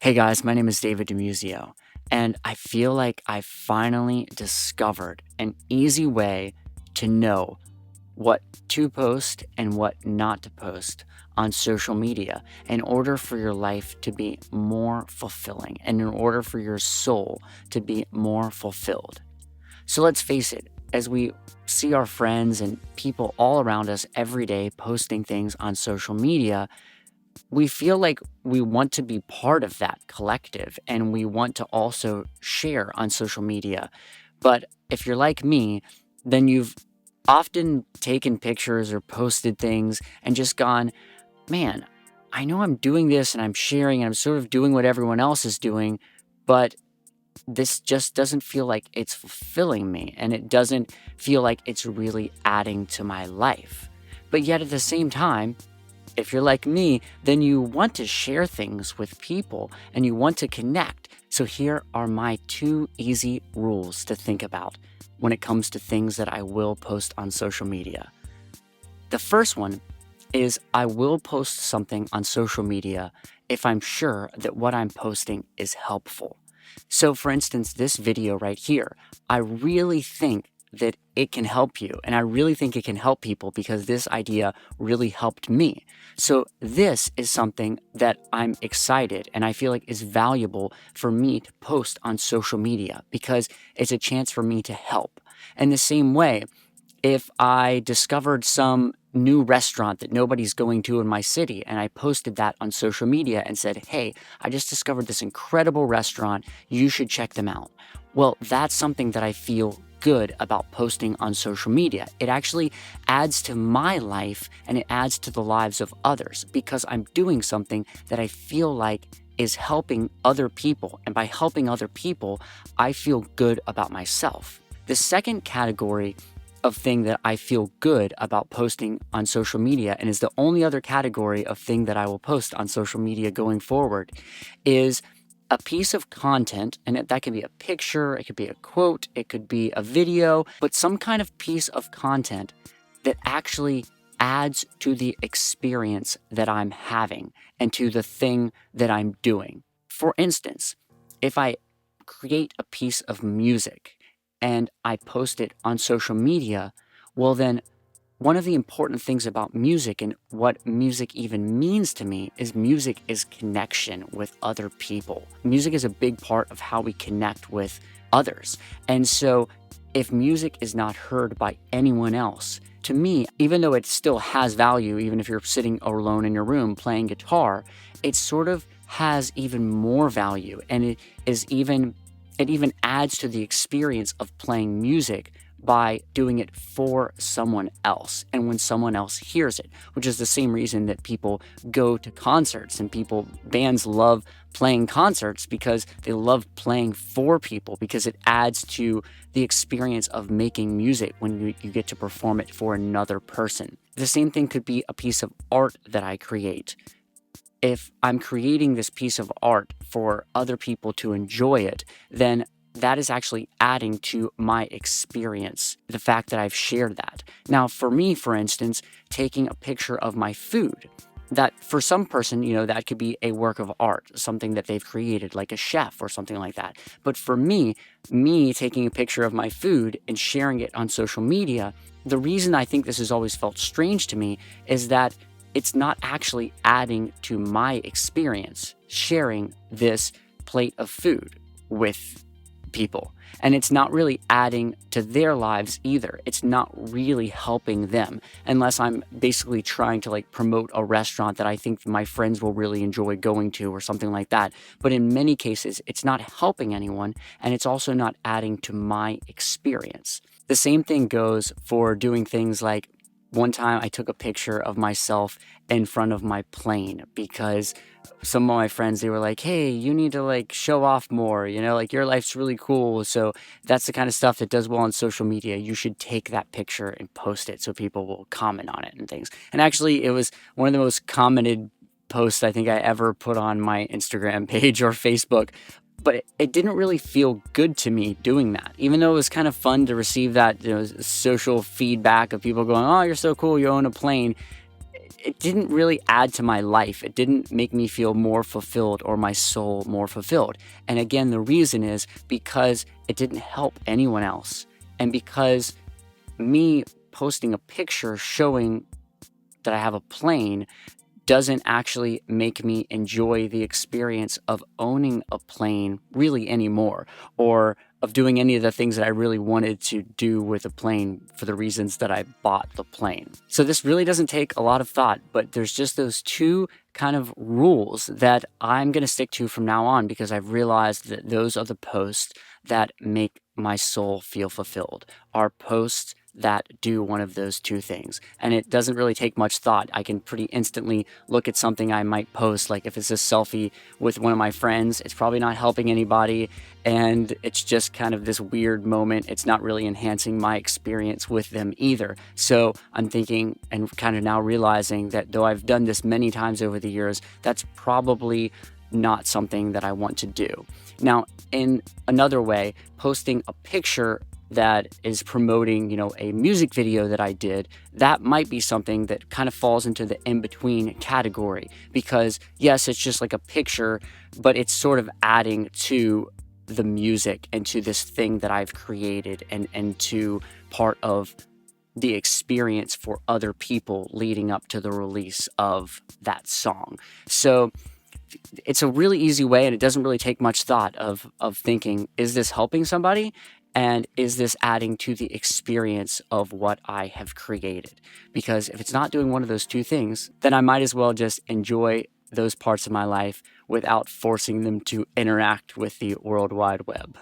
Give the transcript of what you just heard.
Hey guys, my name is David Demusio, and I feel like I finally discovered an easy way to know what to post and what not to post on social media in order for your life to be more fulfilling and in order for your soul to be more fulfilled. So let's face it, as we see our friends and people all around us every day posting things on social media, we feel like we want to be part of that collective and we want to also share on social media. But if you're like me, then you've often taken pictures or posted things and just gone, man, I know I'm doing this and I'm sharing and I'm sort of doing what everyone else is doing, but this just doesn't feel like it's fulfilling me and it doesn't feel like it's really adding to my life. But yet at the same time, if you're like me, then you want to share things with people and you want to connect. So here are my two easy rules to think about when it comes to things that I will post on social media. The first one is I will post something on social media if I'm sure that what I'm posting is helpful. So for instance, this video right here, I really think that it can help you. And I really think it can help people because this idea really helped me. So this is something that I'm excited and I feel like is valuable for me to post on social media because it's a chance for me to help. And the same way, if I discovered some new restaurant that nobody's going to in my city and I posted that on social media and said, hey, I just discovered this incredible restaurant, you should check them out. Well, that's something that I feel good about posting on social media. It actually adds to my life and it adds to the lives of others because I'm doing something that I feel like is helping other people. And by helping other people, I feel good about myself. The second category of thing that I feel good about posting on social media, and is the only other category of thing that I will post on social media going forward, is a piece of content, and that can be a picture, it could be a quote, it could be a video, but some kind of piece of content that actually adds to the experience that I'm having and to the thing that I'm doing. For instance, if I create a piece of music and I post it on social media, well then one of the important things about music and what music even means to me is music is connection with other people. Music is a big part of how we connect with others. And so if music is not heard by anyone else, to me, even though it still has value, even if you're sitting alone in your room playing guitar, it sort of has even more value and it even adds to the experience of playing music by doing it for someone else and when someone else hears it, which is the same reason that people go to concerts and bands love playing concerts because they love playing for people because it adds to the experience of making music when you get to perform it for another person. The same thing could be a piece of art that I create. If I'm creating this piece of art for other people to enjoy it, then that is actually adding to my experience, the fact that I've shared that. Now, for me, for instance, taking a picture of my food, that for some person, that could be a work of art, something that they've created, like a chef or something like that. But for me taking a picture of my food and sharing it on social media, the reason I think this has always felt strange to me is that it's not actually adding to my experience sharing this plate of food with people. And it's not really adding to their lives either. It's not really helping them unless I'm basically trying to promote a restaurant that I think my friends will really enjoy going to or something like that. But in many cases, it's not helping anyone and it's also not adding to my experience. The same thing goes for doing things like one time I took a picture of myself in front of my plane because some of my friends, they were like, hey, you need to show off more, your life's really cool. So that's the kind of stuff that does well on social media. You should take that picture and post it so people will comment on it and things. And actually, it was one of the most commented posts I think I ever put on my Instagram page or Facebook. But it didn't really feel good to me doing that, even though it was kind of fun to receive that social feedback of people going, oh, you're so cool, you own a plane. it didn't really add to my life. It didn't make me feel more fulfilled or my soul more fulfilled. And again, the reason is because it didn't help anyone else. And because me posting a picture showing that I have a plane doesn't actually make me enjoy the experience of owning a plane really anymore, or of doing any of the things that I really wanted to do with a plane for the reasons that I bought the plane. So this really doesn't take a lot of thought, but there's just those two kind of rules that I'm going to stick to from now on, because I've realized that those are the posts that make my soul feel fulfilled, are posts that do one of those two things. And it doesn't really take much thought. I can pretty instantly look at something I might post, like if it's a selfie with one of my friends, it's probably not helping anybody, and it's just kind of this weird moment. It's not really enhancing my experience with them either. So I'm thinking and kind of now realizing that though I've done this many times over the years, that's probably not something that I want to do. Now, in another way, posting a picture that is promoting, a music video that I did, that might be something that kind of falls into the in-between category, because yes, it's just like a picture, but it's sort of adding to the music and to this thing that I've created, and to part of the experience for other people leading up to the release of that song. So it's a really easy way, and it doesn't really take much thought of thinking, is this helping somebody? And is this adding to the experience of what I have created? Because if it's not doing one of those two things, then I might as well just enjoy those parts of my life without forcing them to interact with the World Wide Web.